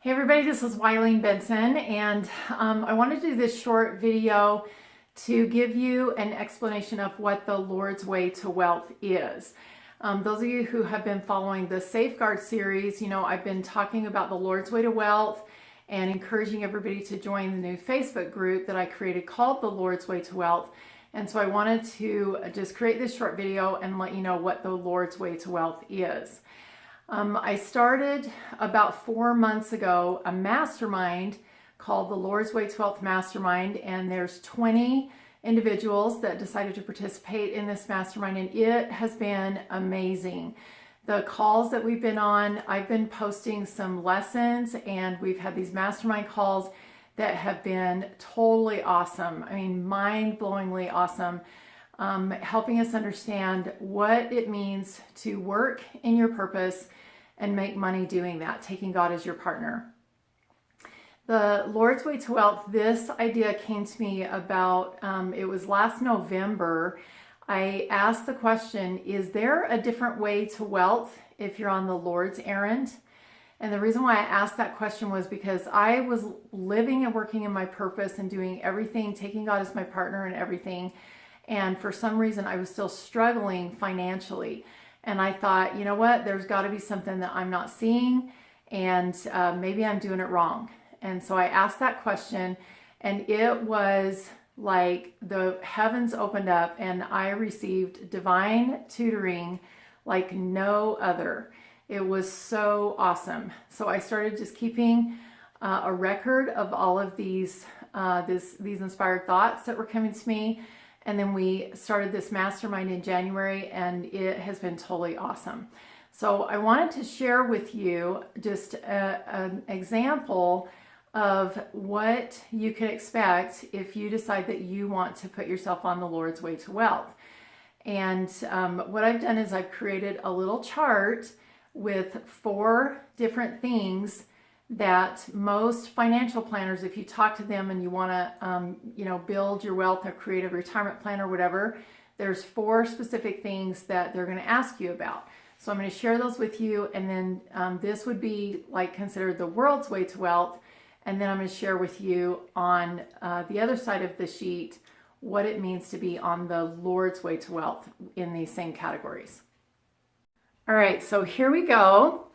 Hey everybody, this is Wileen Benson, and I wanted to do this short video to give you an explanation of what the Lord's Way to Wealth is. Those of you who have been following the Safeguard series, I've been talking about the Lord's Way to Wealth and encouraging everybody to join the new Facebook group that I created called the Lord's Way to Wealth. And so I wanted to just create this short video and let you know what the Lord's Way to Wealth is. I started about 4 months ago a mastermind called the Lord's Way to Wealth Mastermind, and there's 20 individuals that decided to participate in this mastermind, and it has been amazing. The calls that we've been on, I've been posting some lessons, and we've had these mastermind calls that have been totally awesome. I mean, mind-blowingly awesome. Helping us understand what it means to work in your purpose and make money doing that, taking God as your partner. The Lord's Way to Wealth, this idea came to me about, it was last November. I asked the question, is there a different way to wealth if you're on the Lord's errand? And the reason why I asked that question was because I was living and working in my purpose and doing everything, taking God as my partner and everything. And for some reason, I was still struggling financially. And I thought, you know what, there's got to be something that I'm not seeing, and maybe I'm doing it wrong. And so I asked that question, and it was like the heavens opened up, and I received divine tutoring like no other. It was so awesome. So I started just keeping a record of all of these inspired thoughts that were coming to me. And then we started this mastermind in January, and it has been totally awesome. So I wanted to share with you just an example of what you can expect if you decide that you want to put yourself on the Lord's Way to Wealth. And what I've done is I've created a little chart with 4 different things that most financial planners, if you talk to them and you want to, build your wealth or create a retirement plan or whatever, there's 4 specific things that they're going to ask you about. So I'm going to share those with you, and then this would be like considered the world's way to wealth. And then I'm going to share with you on the other side of the sheet what it means to be on the Lord's way to wealth in these same categories. All right, so here we go.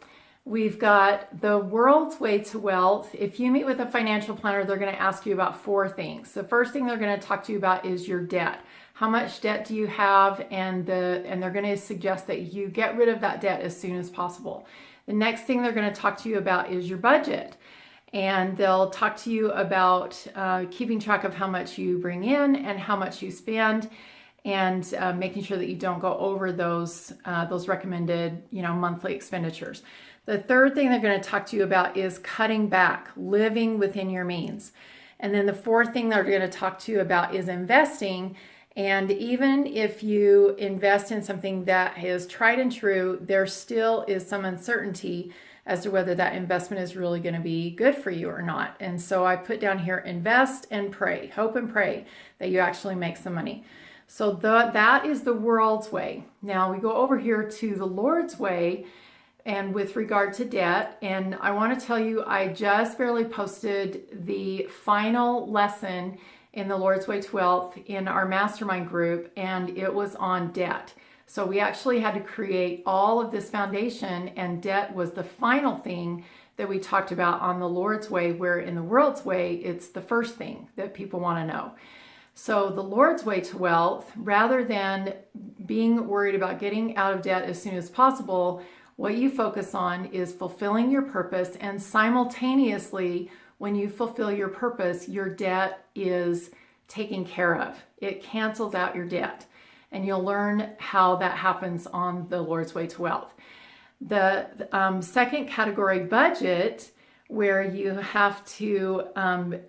We've got the world's way to wealth. If you meet with a financial planner, they're going to ask you about 4 things. The first thing they're going to talk to you about is your debt. How much debt do you have? And they're going to suggest that you get rid of that debt as soon as possible. The next thing they're going to talk to you about is your budget. And they'll talk to you about keeping track of how much you bring in and how much you spend, and making sure that you don't go over those recommended, monthly expenditures. The third thing they're going to talk to you about is cutting back, living within your means. And then the fourth thing they're going to talk to you about is investing. And even if you invest in something that is tried and true, there still is some uncertainty as to whether that investment is really going to be good for you or not. And so I put down here, invest and pray, hope and pray that you actually make some money. So that is the world's way. Now we go over here to the Lord's way, and with regard to debt, and I want to tell you, I just barely posted the final lesson in the Lord's Way to Wealth in our mastermind group, and it was on debt. So we actually had to create all of this foundation, and debt was the final thing that we talked about on the Lord's Way, where in the world's way, it's the first thing that people want to know. So the Lord's Way to Wealth, rather than being worried about getting out of debt as soon as possible, what you focus on is fulfilling your purpose, and simultaneously, when you fulfill your purpose, your debt is taken care of. It cancels out your debt, and you'll learn how that happens on the Lord's Way to Wealth. The second category, budget, where you have to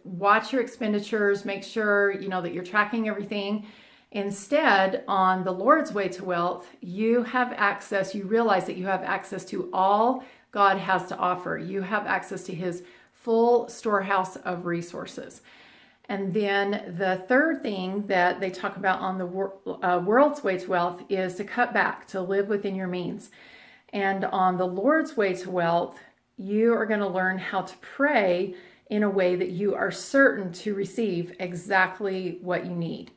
watch your expenditures, make sure that you're tracking everything. Instead, on the Lord's Way to Wealth, you realize that you have access to all God has to offer. You have access to His full storehouse of resources. And then the third thing that they talk about on the world's way to wealth is to cut back, to live within your means. And on the Lord's way to wealth, you are going to learn how to pray in a way that you are certain to receive exactly what you need.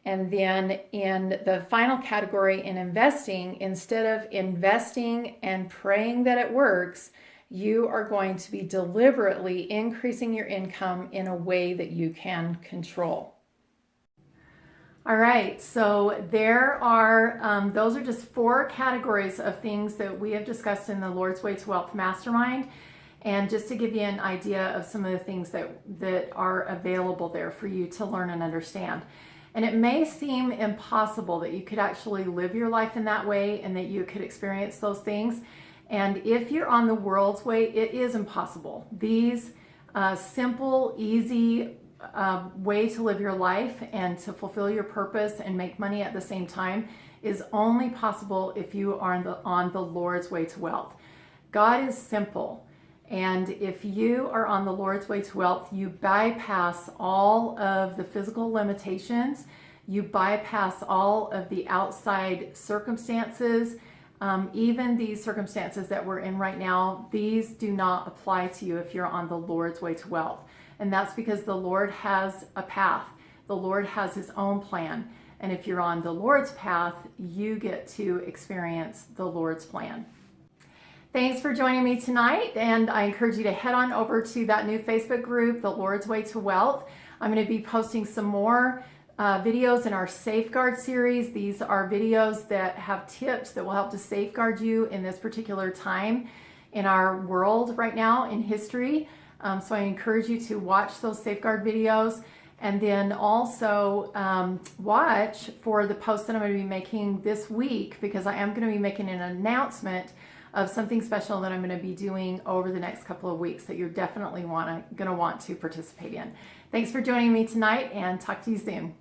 And then in the final category, in investing, instead of investing and praying that it works, you are going to be deliberately increasing your income in a way that you can control. All right, so there are, those are just 4 categories of things that we have discussed in the Lord's Way to Wealth Mastermind. And just to give you an idea of some of the things that are available there for you to learn and understand. And it may seem impossible that you could actually live your life in that way and that you could experience those things. And if you're on the world's way, it is impossible. These simple, easy way to live your life and to fulfill your purpose and make money at the same time is only possible if you are on the Lord's way to wealth. God is simple. And if you are on the Lord's way to wealth, you bypass all of the physical limitations. You bypass all of the outside circumstances. Even these circumstances that we're in right now, these do not apply to you if you're on the Lord's way to wealth. And that's because the Lord has a path. The Lord has his own plan. And if you're on the Lord's path, you get to experience the Lord's plan. Thanks for joining me tonight, and I encourage you to head on over to that new Facebook group, The Lord's Way to Wealth. I'm going to be posting some more videos in our Safeguard series. These are videos that have tips that will help to safeguard you in this particular time in our world right now in history. So I encourage you to watch those Safeguard videos, and then also watch for the post that I'm going to be making this week, because I am going to be making an announcement of something special that I'm going to be doing over the next couple of weeks that you're definitely going to want to participate in. Thanks for joining me tonight, and talk to you soon.